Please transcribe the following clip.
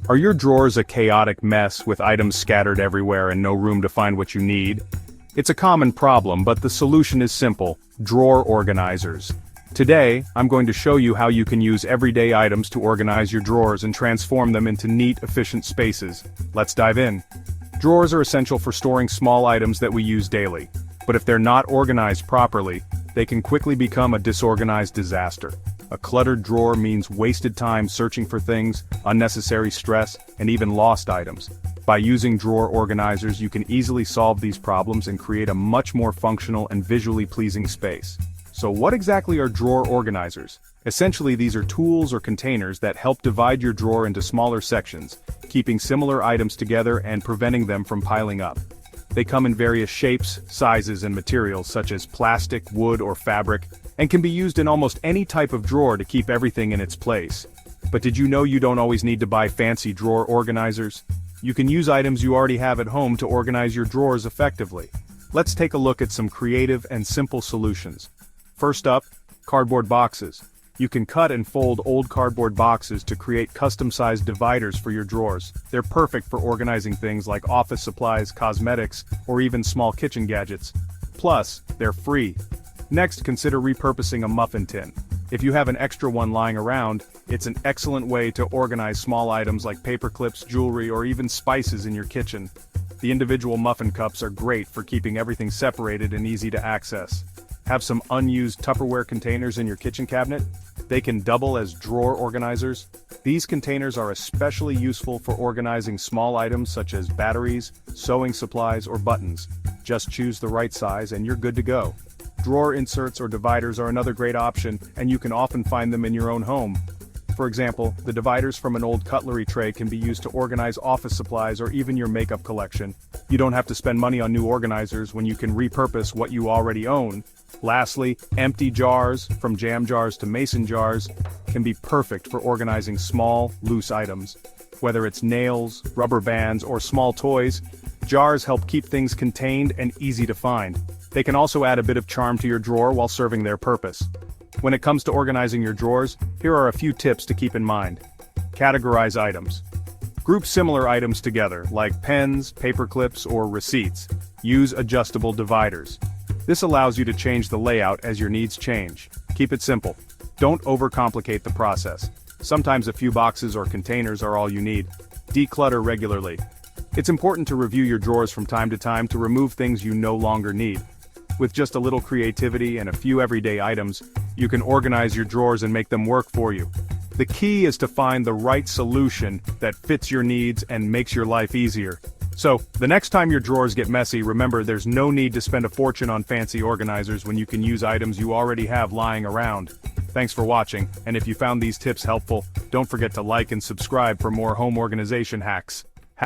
Are your drawers a chaotic mess with items scattered everywhere and no room to find what you need? It's a common problem, but the solution is simple: drawer organizers. Today, I'm going to show you how you can use everyday items to organize your drawers and transform them into neat, efficient spaces. Let's dive in. Drawers are essential for storing small items that we use daily, but if they're not organized properly, they can quickly become a disorganized disaster. A cluttered drawer means wasted time searching for things, unnecessary stress, and even lost items. By using drawer organizers, you can easily solve these problems and create a much more functional and visually pleasing space. So what exactly are drawer organizers? Essentially, these are tools or containers that help divide your drawer into smaller sections, keeping similar items together and preventing them from piling up. They come in various shapes, sizes, and materials such as plastic, wood, or fabric, and can be used in almost any type of drawer to keep everything in its place. But did you know you don't always need to buy fancy drawer organizers? You can use items you already have at home to organize your drawers effectively. Let's take a look at some creative and simple solutions. First up, cardboard boxes. You can cut and fold old cardboard boxes to create custom-sized dividers for your drawers. They're perfect for organizing things like office supplies, cosmetics, or even small kitchen gadgets. Plus, they're free. Next, consider repurposing a muffin tin. If you have an extra one lying around, it's an excellent way to organize small items like paper clips, jewelry, or even spices in your kitchen. The individual muffin cups are great for keeping everything separated and easy to access. Have some unused Tupperware containers in your kitchen cabinet? They can double as drawer organizers. These containers are especially useful for organizing small items such as batteries, sewing supplies, or buttons. Just choose the right size and you're good to go. Drawer inserts or dividers are another great option, and you can often find them in your own home. For example, the dividers from an old cutlery tray can be used to organize office supplies or even your makeup collection. You don't have to spend money on new organizers when you can repurpose what you already own. Lastly, empty jars, from jam jars to mason jars, can be perfect for organizing small, loose items. Whether it's nails, rubber bands, or small toys, jars help keep things contained and easy to find. They can also add a bit of charm to your drawer while serving their purpose. When it comes to organizing your drawers, here are a few tips to keep in mind. Categorize items. Group similar items together, like pens, paper clips, or receipts. Use adjustable dividers. This allows you to change the layout as your needs change. Keep it simple. Don't overcomplicate the process. Sometimes a few boxes or containers are all you need. Declutter regularly. It's important to review your drawers from time to time to remove things you no longer need. With just a little creativity and a few everyday items, you can organize your drawers and make them work for you. The key is to find the right solution that fits your needs and makes your life easier. So, the next time your drawers get messy, remember there's no need to spend a fortune on fancy organizers when you can use items you already have lying around. Thanks for watching, and if you found these tips helpful, don't forget to like and subscribe for more home organization hacks.